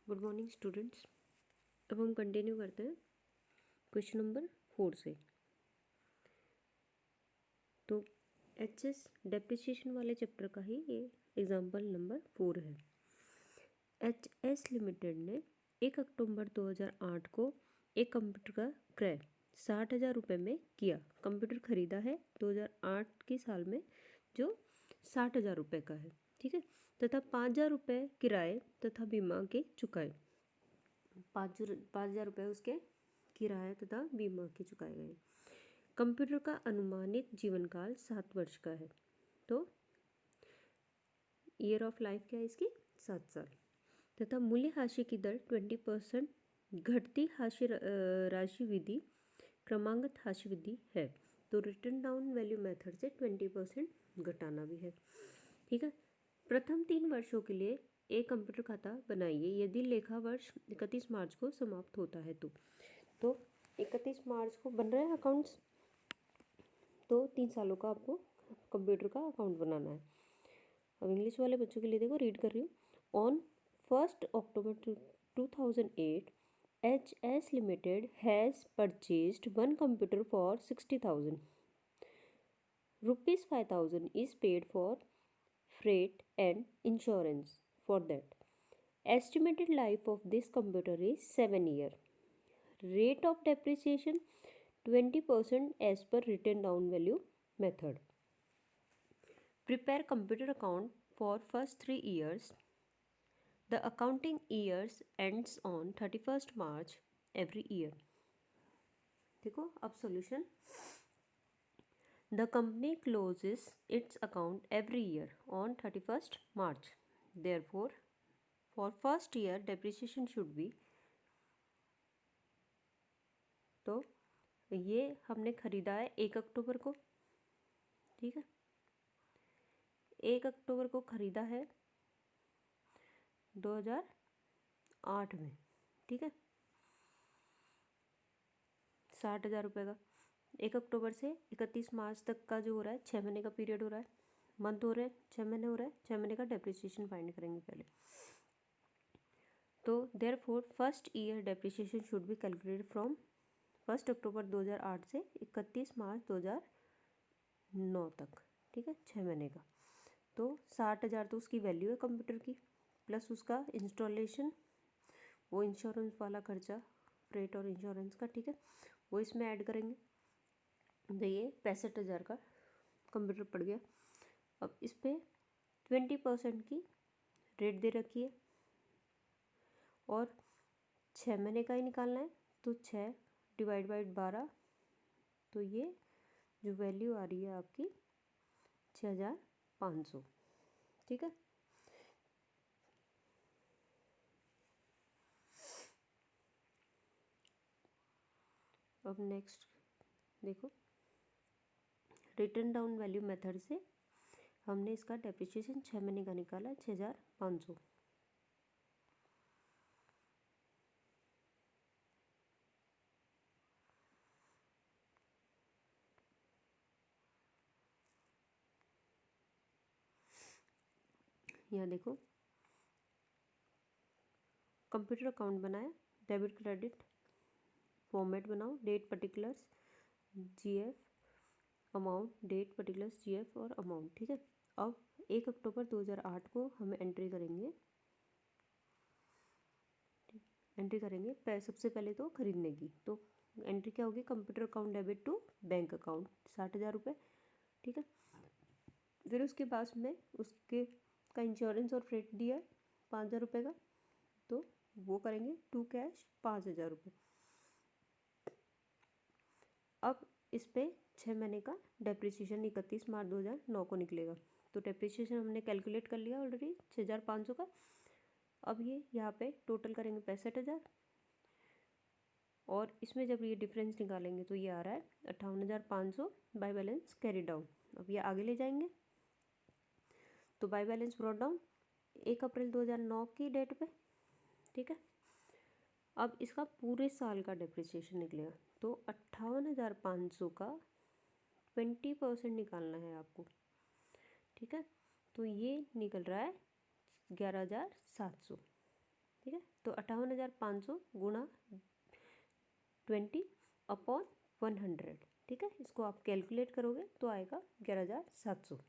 Good morning students. अब हम continue करते हैं क्वेश्चन नंबर 4 से। तो एचएस डेप्रिसिएशन वाले चैप्टर का ही ये एग्जाम्पल नंबर 4 है। एचएस लिमिटेड ने 1 अक्टूबर 2008 को एक कंप्यूटर का क्रय 60,000 रुपये में किया। कंप्यूटर खरीदा है 2008 की साल में जो 60,000 रुपये का है, ठीक है, तथा 5,000 रुपये किराए तथा बीमा के चुकाए। 5,000 रुपये उसके किराया तथा बीमा के चुकाए गए। कंप्यूटर का अनुमानित जीवन काल 7 वर्ष का है। तो ईयर ऑफ लाइफ क्या है इसकी? 7 साल। तथा मूल्य हाशिए की दर 20% घटती हाशिए राशि विधि क्रमांगत हाशिए विधि है। तो रिटर्न डाउन वैल्यू मेथड से 20% घटाना भी है, ठीक है। प्रथम 3 वर्षों के लिए एक कंप्यूटर खाता बनाइए यदि लेखा वर्ष 31 मार्च को समाप्त होता है। तो 31 मार्च को बन रहा है अकाउंट्स, तो 3 सालों का आपको कंप्यूटर का अकाउंट बनाना है। अब इंग्लिश वाले बच्चों के लिए देखो, रीड कर रही हूँ। On 1 October 2008 HS Limited has purchased one computer for 60,000. Rupees 5,000 is paid for freight and insurance for that. Estimated life of this computer is 7 years. Rate of depreciation 20% as per written down value method. Prepare computer account for first 3 years. The accounting years ends on 31st March every year. देखो अब solution. The company closes its account every year on 31st March. Therefore, for first year depreciation should be, तो ये हमने खरीदा है 1 अक्टूबर को, ठीक है, 1 अक्टूबर को खरीदा है 2008 में, ठीक है, 60,000 रुपये का। 1 अक्टूबर से 31 मार्च तक का जो हो रहा है 6 महीने का पीरियड हो रहा है, मंथ हो रहे हैं, 6 महीने हो रहा है, 6 महीने का डेप्रिसिएशन फाइंड करेंगे पहले। तो therefore first year depreciation should be calculated from 1 अक्टूबर 2008 से 31 मार्च 2009 तक, ठीक है, 6 महीने का। तो 60,000 तो उसकी वैल्यू है कंप्यूटर की, प्लस उसका इंस्टॉलेशन, वो इंश्योरेंस वाला खर्चा, फ्रेट और इंश्योरेंस का, ठीक है, वो इसमें ऐड करेंगे। तो ये 65,000 का कंप्यूटर पड़ गया। अब इस पर 20% की रेट दे रखी है और 6 महीने का ही निकालना है। तो 6 डिवाइड बाई 12, तो ये जो वैल्यू आ रही है आपकी 6,500, ठीक है। अब नेक्स्ट देखो, रिटर्न डाउन वैल्यू मेथड से हमने इसका डेप्रिसिएशन 6 महीने का निकाला 6,500। यहाँ देखो, कंप्यूटर अकाउंट बनाया, डेबिट क्रेडिट फॉर्मेट बनाओ, date particulars GF amount, date particulars GF और अमाउंट, ठीक है। अब 1 अक्टूबर 2008 को हम एंट्री करेंगे, सबसे पहले तो खरीदने की। तो एंट्री क्या होगी? Computer account debit to bank account 60,000 रुपये, ठीक है। फिर उसके बाद में उसके का इंश्योरेंस और फ्रेट दिया है 5,000 रुपये का, तो वो करेंगे टू कैश 5,000 रुपये। अब इस पे 6 महीने का डेप्रिसिएशन 31 मार्च 2009 को निकलेगा। तो डेप्रिसिएशन हमने कैलकुलेट कर लिया ऑलरेडी 6,500 का। अब ये यहाँ पे टोटल करेंगे 65,000 और इसमें जब ये डिफरेंस निकालेंगे तो ये आ रहा है 58,500 बाय बैलेंस कैरी डाउन। अब ये आगे ले जाएंगे तो बाय बैलेंस ब्रॉट डाउन 1 अप्रैल 2009 की डेट पे, ठीक है। अब इसका पूरे साल का डेप्रिसिएशन निकलेगा, तो 58,500 का 20% निकालना है आपको, ठीक है। तो ये निकल रहा है 11,700, ठीक है। तो 58,500 गुणा 20/100, ठीक है। इसको आप कैलकुलेट करोगे तो आएगा 11,700।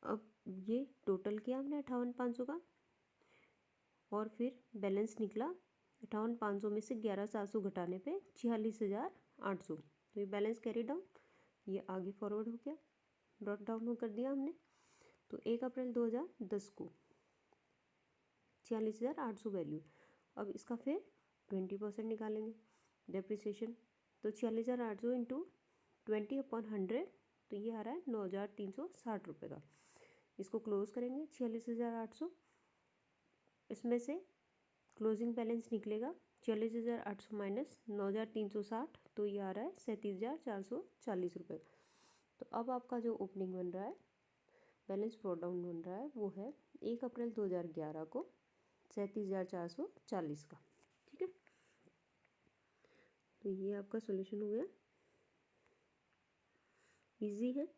अब ये टोटल किया हमने 58,500 का, और फिर बैलेंस निकला 58,500 में से 11,700 घटाने पे 46,800। तो ये बैलेंस कैरी डाउन, ये आगे फॉरवर्ड हो गया, ब्रॉट डाउन कर दिया हमने। तो 1 अप्रैल 2010 को 46,800 वैल्यू। अब इसका फिर 20% निकालेंगे डेप्रिसिएशन। तो 46,800 इंटू 20/100, तो ये आ रहा है 9,360 रुपये का। इसको क्लोज करेंगे 46,800, इसमें से क्लोजिंग बैलेंस निकलेगा 46,800 माइनस 9,360, तो ये आ रहा है 37,440 रुपये। तो अब आपका जो ओपनिंग बन रहा है, बैलेंस ब्रॉट डाउन बन रहा है, वो है 1 अप्रैल 2011 को 37,440 का, ठीक है। तो ये आपका सॉल्यूशन हो गया, इजी है।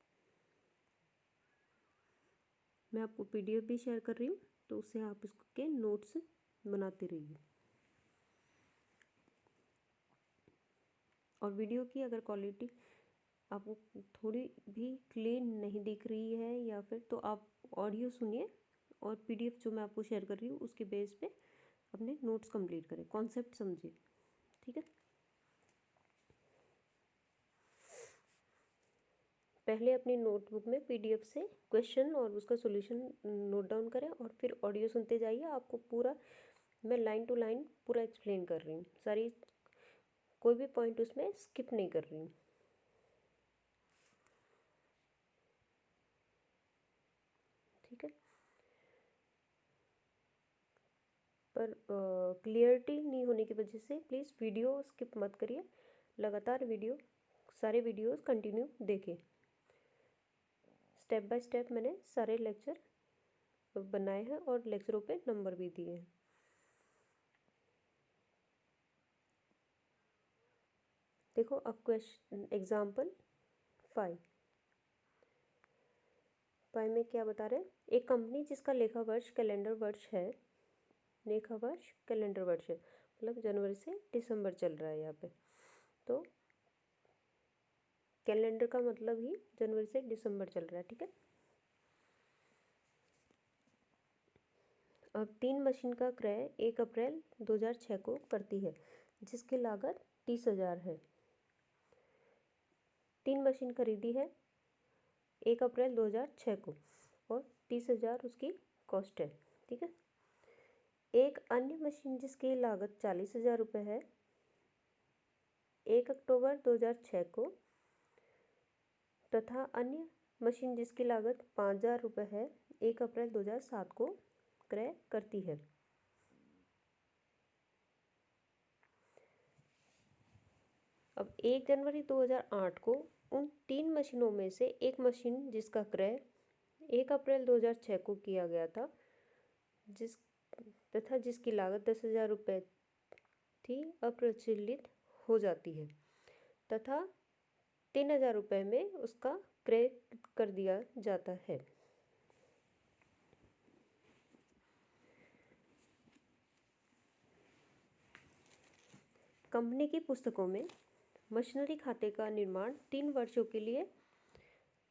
मैं आपको पीडीएफ भी शेयर कर रही हूँ, तो उससे आप इसके नोट्स बनाते रहिए। और वीडियो की अगर क्वालिटी आपको थोड़ी भी क्लियर नहीं दिख रही है, या फिर तो आप ऑडियो सुनिए, और पीडीएफ जो मैं आपको शेयर कर रही हूँ उसके बेस पे अपने नोट्स कंप्लीट करें, कॉन्सेप्ट समझिए, ठीक है। पहले अपनी नोटबुक में पीडीएफ से क्वेश्चन और उसका सॉल्यूशन नोट डाउन करें, और फिर ऑडियो सुनते जाइए। आपको पूरा मैं लाइन टू लाइन पूरा एक्सप्लेन कर रही हूँ, सारी कोई भी पॉइंट उसमें स्किप नहीं कर रही हूँ, ठीक है। पर क्लियरिटी नहीं होने की वजह से प्लीज़ वीडियो स्किप मत करिए, लगातार वीडियो सारे वीडियोस कंटिन्यू देखें। स्टेप बाय स्टेप मैंने सारे लेक्चर बनाए हैं और लेक्चरों पे नंबर भी दिए हैं। देखो अब क्वेश्चन एग्जाम्पल 5 में क्या बता रहे हैं, एक कंपनी जिसका लेखा वर्ष कैलेंडर वर्ष है, लेखा वर्ष कैलेंडर वर्ष है, मतलब जनवरी से दिसंबर चल रहा है यहाँ पे। तो कैलेंडर का मतलब ही जनवरी से दिसंबर चल रहा है, ठीक है। अब 3 मशीन का क्रय 1 अप्रैल 2006 को करती है, जिसकी लागत 30,000 है। 3 मशीन खरीदी है 1 अप्रैल 2006 को, और 30,000 उसकी कॉस्ट है, ठीक है। एक अन्य मशीन जिसकी लागत 40,000 रुपये है 1 अक्टूबर 2006 को, तथा अन्य मशीन जिसकी लागत 5,000 रुपये है 1 अप्रैल 2007 को क्रय करती है। अब 1 जनवरी 2008 को उन 3 मशीनों में से एक मशीन जिसका क्रय 1 अप्रैल 2006 को किया गया था, तथा जिसकी लागत 10,000 रुपये थी, अप्रचलित हो जाती है, तथा 3,000 रुपये में उसका क्रय कर दिया जाता है। कंपनी की पुस्तकों में मशीनरी खाते का निर्माण 3 वर्षों के लिए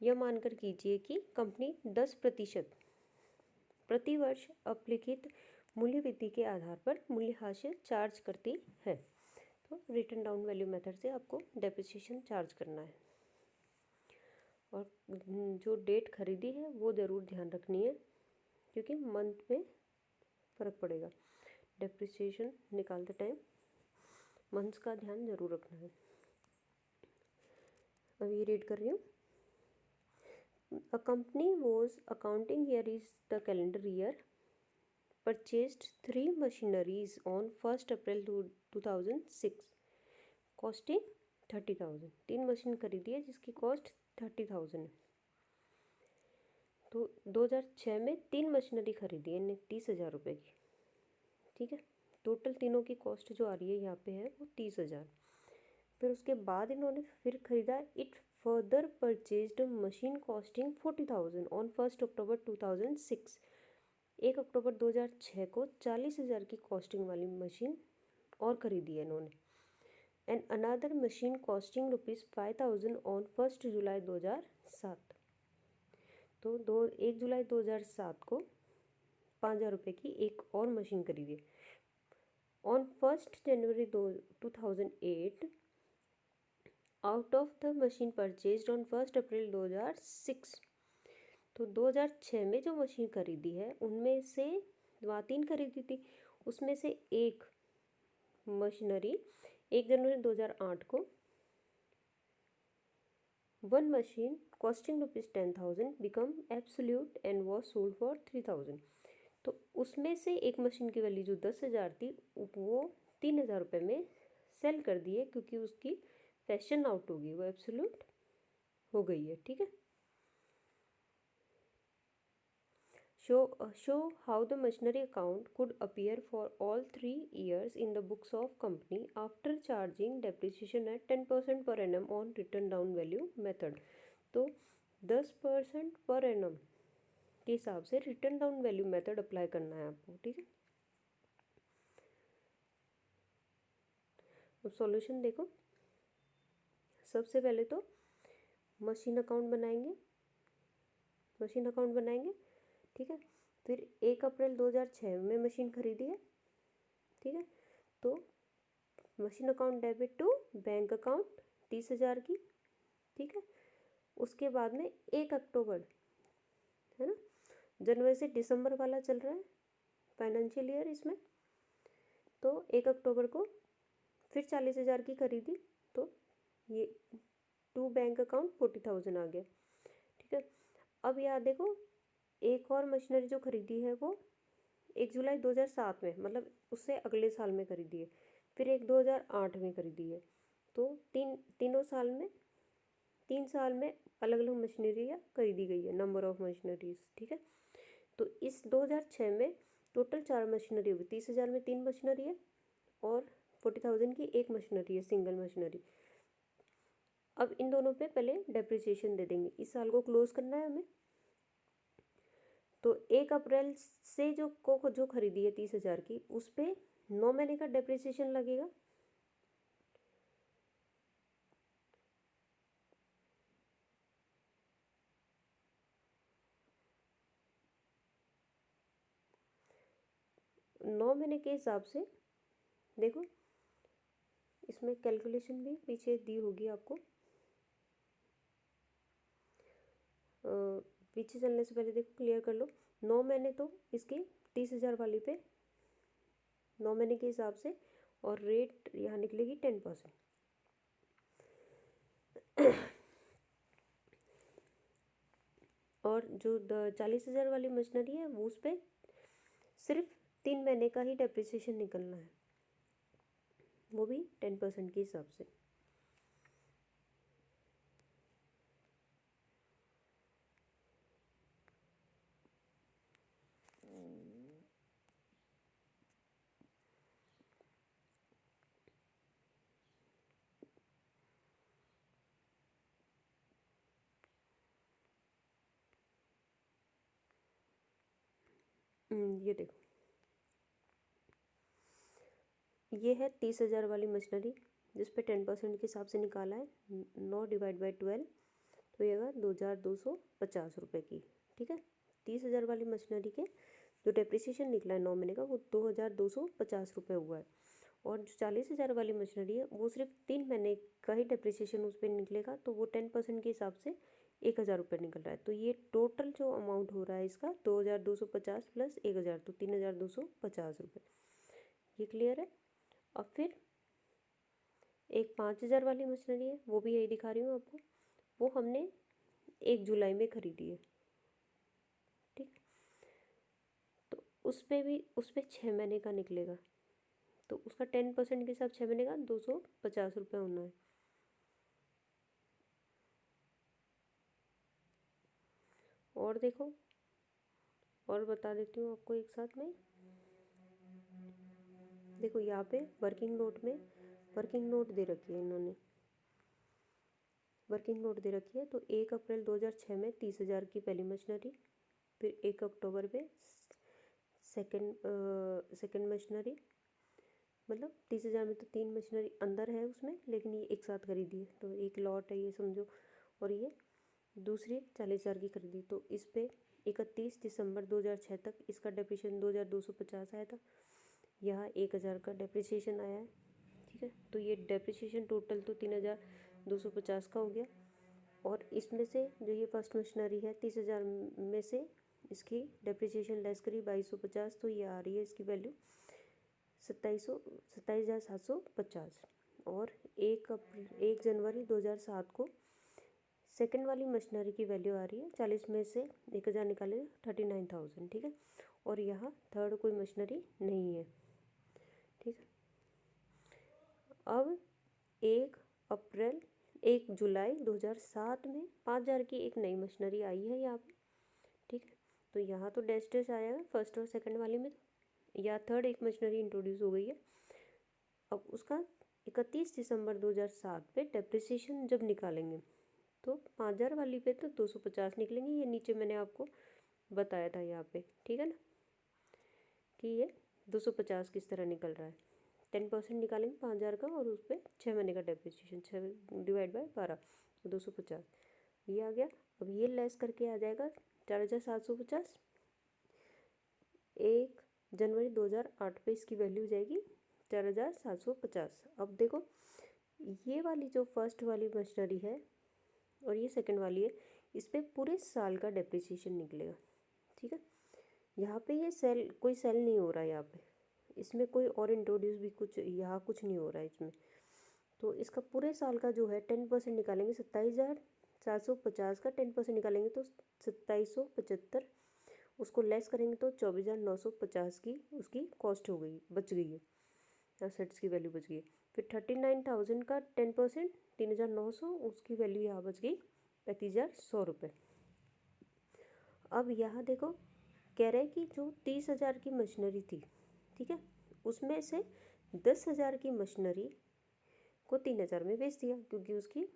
यह मानकर कीजिए कि कंपनी 10% प्रति वर्ष अपलिखित मूल्य वृद्धि के आधार पर मूल्यह्रास चार्ज करती है। तो रिटन डाउन वैल्यू मेथड से आपको डेप्रिसिएशन चार्ज करना है, और जो डेट खरीदी है वो ज़रूर ध्यान रखनी है, क्योंकि मंथ में फ़र्क पड़ेगा। डेप्रिसिएशन निकालते टाइम मंथ्स का ध्यान ज़रूर रखना है। अब ये रीड कर रही हूँ। A company whose accounting year is the calendar year purchased 3 machineries on 1st April 2006 costing 30,000। 3 machine खरीदी है जिसकी कॉस्ट 30,000 है। तो 2006 में 3 मशीनरी खरीदी है 30,000 रुपये की, ठीक है। टोटल तीनों की कॉस्ट जो आ रही है यहाँ पे है वो 30,000। फिर उसके बाद इन्होंने फिर खरीदा it further purchased machine costing 40,000 on 1st अक्टूबर 2006। 1 अक्टूबर 2006 को 40,000 की कॉस्टिंग वाली मशीन और खरीदी है इन्होंने। And another machine costing ₹5,000 on 1 जुलाई 2007। तो 1 जुलाई 2007 को 5,000 रुपये की एक और मशीन खरीदी। On 1 January 2008 out of the machine purchased on 1 अप्रैल 2006। तो 2006 में जो मशीन खरीदी है उनमें से वहाँ 3 खरीदी थी, उसमें से एक मशीनरी 1 जनवरी 2008 को 1 machine costing ₹10,000 become absolute and was sold for 3,000। तो उसमें से एक मशीन की वैल्यू जो 10,000 थी वो 3,000 रुपये में सेल कर दी है, क्योंकि उसकी फैशन आउट हो गई, वो एब्सोल्यूट हो गई है। ठीक है। Show how the machinery account could appear for all 3 years in the books of company after charging depreciation at 10% per annum on written down value method। तो 10% पर annum के हिसाब से return down value method apply करना है आपको। ठीक है। अब सॉल्यूशन देखो। सबसे पहले तो मशीन अकाउंट बनाएंगे। ठीक है। फिर 1 अप्रैल 2006 में मशीन खरीदी है। ठीक है। तो machine account debit to bank account 30,000 की। ठीक है। उसके बाद में 1 अक्टूबर है ना, जनवरी से दिसंबर वाला चल रहा है फाइनेंशियल ईयर इसमें। तो 1 अक्टूबर को फिर 40,000 की खरीदी, तो ये टू बैंक अकाउंट 40,000 आ गया। ठीक है। अब याद देखो, एक और मशीनरी जो खरीदी है वो 1 जुलाई 2007 में, मतलब उससे अगले साल में खरीदी है। फिर एक 2008 में खरीदी है। तो 3 साल में अलग अलग मशीनरी खरीदी गई है, नंबर ऑफ मशीनरीज। ठीक है। तो इस 2006 में टोटल 4 मशीनरी होगी। 30,000 में 3 मशीनरी है और 40,000 की एक मशीनरी है, सिंगल मशीनरी। अब इन दोनों पे पहले डेप्रिसिएशन दे देंगे। इस साल को क्लोज करना है हमें। तो 1 अप्रैल से जो खरीदी है 30,000 की, उस पर 9 महीने का डेप्रिसिएशन लगेगा। नौ महीने के हिसाब से देखो, इसमें कैलकुलेशन भी पीछे दी होगी आपको। पीछे चलने से पहले देखो, क्लियर कर लो। 9 महीने तो इसके 30,000 वाली पे 9 महीने के हिसाब से, और रेट यहाँ निकलेगी 10%। और जो 40,000 वाली मशीनरी है वो उस पर सिर्फ 3 महीने का ही डेप्रिसिएशन निकलना है, वो भी 10% के हिसाब से। ये देखो, ये है 30,000 वाली मशीनरी जिस पे 10% के हिसाब से निकाला है। 9 डिवाइड बाई 12 तो ये 2,250 रुपये की। ठीक है। 30,000 वाली मशीनरी के जो डेप्रिसिएशन निकला है 9 महीने का, वो 2,250 रुपये हुआ है। और जो 40,000 वाली मशीनरी है वो सिर्फ 3 महीने का ही डेप्रिसिएशन उस पर निकलेगा, तो वो 10% के हिसाब से 1,000 रुपये निकल रहा है। तो ये टोटल जो अमाउंट हो रहा है इसका 2,250 प्लस 1,000, तो 3,250 रुपये। ये क्लियर है। अब फिर एक 5,000 वाली मशीनरी है, वो भी यही दिखा रही हूँ आपको। वो हमने 1 जुलाई में खरीदी है। ठीक। तो उस पर 6 महीने का निकलेगा, तो उसका 10% के हिसाब 6 महीने का 250 रुपये होना है। और देखो, और बता देती हूँ आपको एक साथ में। देखो यहाँ पे वर्किंग नोट दे रखी है इन्होंने, वर्किंग नोट दे रखी है। तो 1 अप्रैल 2006 में 30,000 की पहली मशीनरी, फिर 1 अक्टूबर पे सेकेंड मशीनरी, मतलब 30,000 में तो 3 मशीनरी अंदर है उसमें, लेकिन ये एक साथ खरीदी है तो एक लॉट है ये समझो। और ये दूसरी 40,000 की खरीदी, तो इस पे 31 दिसंबर 2006 तक इसका डेप्रिसिएशन 2,250 आया था। यहाँ 1,000 का डेप्रिसिएशन आया है, ठीक है। तो ये डेप्रिसिएशन टोटल तो 3,250 का हो गया। और इसमें से जो ये फर्स्ट मशीनरी है 30,000 में से इसकी डेप्रिसिएशन लेस करी 2,250, तो ये आ रही है इसकी वैल्यू 27,750। और 1 जनवरी 2007 को सेकंड वाली मशीनरी की वैल्यू आ रही है 40 में से 1,000 निकाले 39,000, ठीक है। और यहाँ थर्ड कोई मशीनरी नहीं है, ठीक है। अब 1 जुलाई 2007 में 5,000 की एक नई मशीनरी आई है यहाँ पे, ठीक है। तो यहाँ तो डैश आएगा फर्स्ट और सेकंड वाले में, या थर्ड एक मशीनरी इंट्रोड्यूस हो गई है। अब उसका 31 दिसंबर 2007 पे डेप्रिसिएशन जब निकालेंगे तो 5,000 वाली पे तो 250 निकलेंगे। ये नीचे मैंने आपको बताया था यहाँ पे, ठीक है ना, कि ये 250 किस तरह निकल रहा है। 10% निकालेंगे 5,000 का, और उस पर 6 महीने का डेप्रिसिएशन, 6 डिवाइड बाय 12 तो 250 ये आ गया। अब ये लेस करके आ जाएगा 4,750। 1 जनवरी 2008 पे इसकी वैल्यू हो जाएगी 4,750। अब देखो ये वाली जो फर्स्ट वाली मशीनरी है और ये सेकंड वाली है, इस पर पूरे साल का डेप्रिसिएशन निकलेगा, ठीक है। यहाँ पे ये कोई सेल नहीं हो रहा है, यहाँ पे इसमें कोई और इंट्रोड्यूस भी कुछ यहाँ कुछ नहीं हो रहा है इसमें। तो इसका पूरे साल का जो है 10% निकालेंगे 27,750 का 10% निकालेंगे तो 2,775। उसको लेस करेंगे तो 24,950 की उसकी कॉस्ट हो गई, बच गई है, एसेट्स की वैल्यू बच गई है। फिर 39,000 का 10% 3,900, उसकी वैल्यू यहाँ बच गई 35,100 रुपये। अब यहाँ देखो कह रहे हैं कि जो 30,000 की मशीनरी थी, ठीक है, उसमें से 10,000 की मशीनरी को 3,000 में बेच दिया, क्योंकि उसकी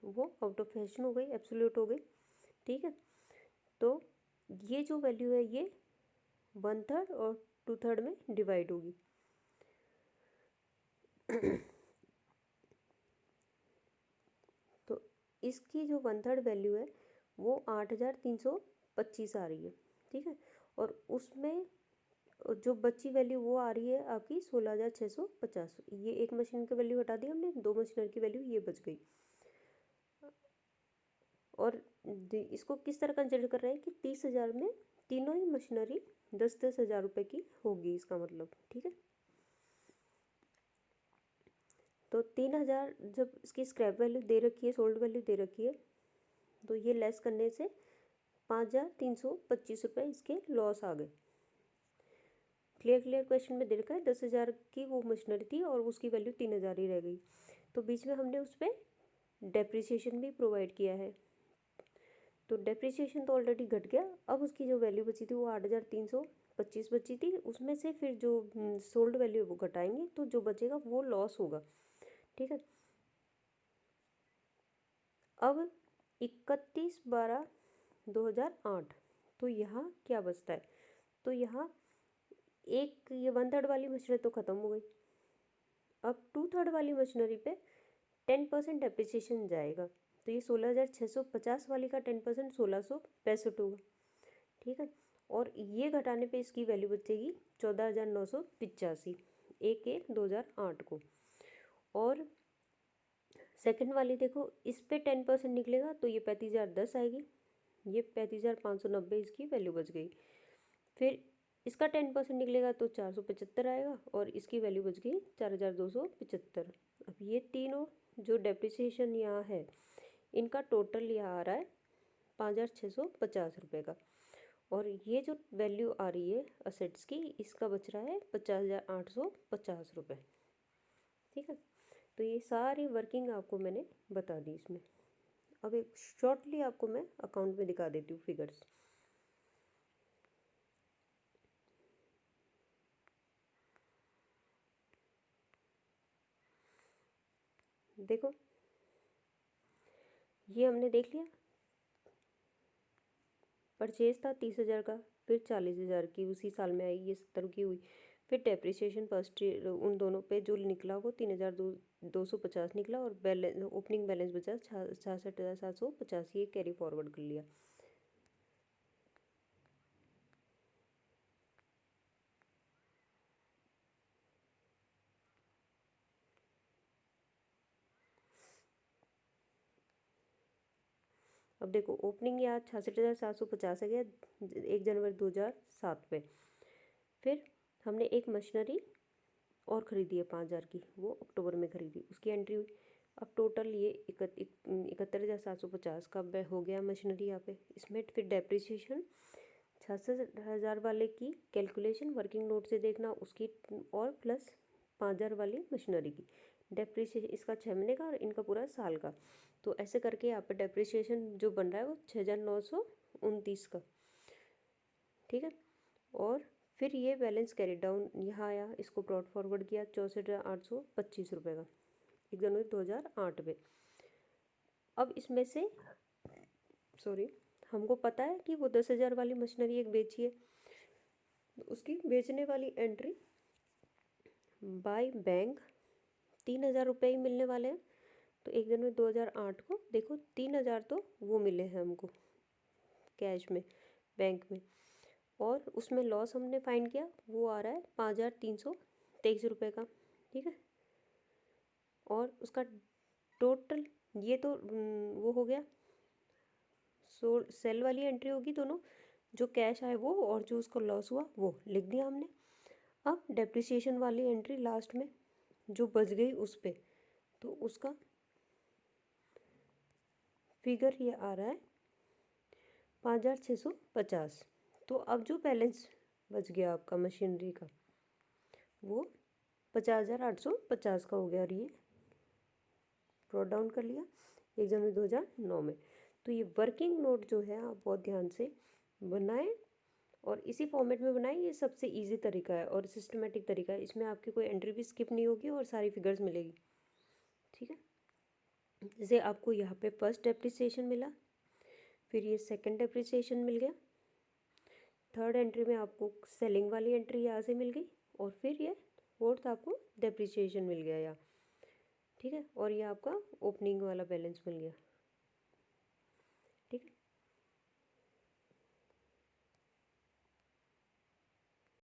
वो आउट ऑफ फैशन हो गई, एब्सोल्यूट हो गई, ठीक है। तो ये जो वैल्यू है ये 1/3 और 2/3 में डिवाइड होगी। तो इसकी जो 1/3 वैल्यू है वो 8,325 आ रही है, ठीक है। और उसमें जो बची वैल्यू वो आ रही है आपकी 16,650। ये एक मशीन की वैल्यू हटा दी हमने, 2 मशीनरी की वैल्यू ये बच गई। और इसको किस तरह कंसिडर कर रहे हैं कि 30,000 में तीनों ही मशीनरी 10-10 हज़ार रुपये की होगी, इसका मतलब, ठीक है। तो 3,000 जब इसकी स्क्रैप वैल्यू दे रखी है, सोल्ड वैल्यू दे रखी है, तो ये लेस करने से 5,325 रुपये इसके लॉस आ गए। क्लियर क्वेश्चन में दे रखा है 10,000 की वो मशीनरी थी और उसकी वैल्यू 3,000 ही रह गई। तो बीच में हमने उस पर डेप्रिसिएशन भी प्रोवाइड किया है, तो डेप्रिसिएशन तो ऑलरेडी घट गया। अब उसकी जो वैल्यू बची थी वो 8,325 बची थी, उसमें से फिर जो सोल्ड वैल्यू वो घटाएंगे तो जो बचेगा वो लॉस होगा, ठीक है। अब 31/12/2008 तो यहाँ क्या बचता है, तो यहाँ एक ये 1/3 वाली मशीनरी तो ख़त्म हो गई। अब 2/3 वाली मशीनरी पे 10% डेप्रिसिएशन जाएगा, तो ये 16,650 वाली का 10% 1,665 होगा, ठीक है। और ये घटाने पे इसकी वैल्यू बचेगी 14,985 1/1/2008 को। और सेकंड वाली देखो इस पे 10% निकलेगा तो ये 35,010 आएगी, ये 35,590 इसकी वैल्यू बच गई। फिर इसका 10% निकलेगा तो 475 आएगा और इसकी वैल्यू बच गई 4,275। अब ये तीनों जो डेप्रिसिएशन यहाँ है इनका टोटल यहाँ आ रहा है 5,650 रुपये का। और ये जो वैल्यू आ रही है असेट्स की इसका बच रहा है 50,850 रुपये, ठीक है। तो ये सारी वर्किंग आपको मैंने बता दी इसमें। अब एक शॉर्टली आपको मैं अकाउंट में दिखा देती हूँ फिगर्स। देखो ये हमने देख लिया, परचेज था 30,000 का, फिर 40,000 की उसी साल में आई, ये 70 की हुई। फिर डेप्रिसिएशन फर्स्ट ईयर उन दोनों पे जो निकला वो 3,250 निकला, और बैलेंस ओपनिंग बैलेंस बचा 66,750, ये कैरी फॉरवर्ड कर लिया। अब देखो ओपनिंग यहाँ 66,750 है गया 1 जनवरी 2007 पे। फिर हमने एक मशीनरी और ख़रीदी है 5,000 की, वो अक्टूबर में ख़रीदी, उसकी एंट्री हुई। अब टोटल ये 71,750 का हो गया मशीनरी यहाँ पे। इसमें फिर डेप्रिसिएशन 66,000 वाले की कैलकुलेशन वर्किंग नोट से देखना उसकी, और प्लस 5,000 वाली मशीनरी की डेप्रिसिएशन, इसका 6 महीने का और इनका पूरा साल का। तो ऐसे करके यहाँ पे डेप्रिसिएशन जो बन रहा है वो 6,929 का, ठीक है। और फिर ये बैलेंस कैरी डाउन यहाँ आया, इसको ब्रॉड फॉरवर्ड किया 64,825 रुपये का 1 जनवरी 2008 में। अब इसमें से हमको पता है कि वो 10,000 वाली मशीनरी एक बेची है, उसकी बेचने वाली एंट्री बाय बैंक 3,000 रुपये ही मिलने वाले हैं। तो 1 जनवरी 2008 को देखो 3,000 तो वो मिले हैं हमको कैश में बैंक में, और उसमें लॉस हमने फाइंड किया, वो आ रहा है 5,323 रुपये का, ठीक है। और उसका टोटल ये तो वो हो गया, सेल वाली एंट्री होगी दोनों, जो कैश आए वो और जो उसको लॉस हुआ वो लिख दिया हमने। अब डेप्रिसिएशन वाली एंट्री लास्ट में जो बच गई उस पे, तो उसका फिगर ये आ रहा है 5,650। तो अब जो बैलेंस बच गया आपका मशीनरी का वो 50,850 का हो गया, और ये ब्रॉट डाउन कर लिया 1 जनवरी 2009 में। तो ये वर्किंग नोट जो है आप बहुत ध्यान से बनाएं, और इसी फॉर्मेट में बनाएं, ये सबसे इजी तरीका है और सिस्टमेटिक तरीका है। इसमें आपकी कोई एंट्री भी स्किप नहीं होगी और सारी फिगर्स मिलेगी, ठीक है। जैसे आपको यहाँ पे फर्स्ट डेप्रिसिएशन मिला, फिर ये सेकंड डेप्रिसिएशन मिल गया, थर्ड एंट्री में आपको सेलिंग वाली एंट्री यहाँ से मिल गई, और फिर ये फोर्थ आपको डेप्रिसिएशन मिल गया यहाँ, ठीक है। और ये आपका ओपनिंग वाला बैलेंस मिल गया।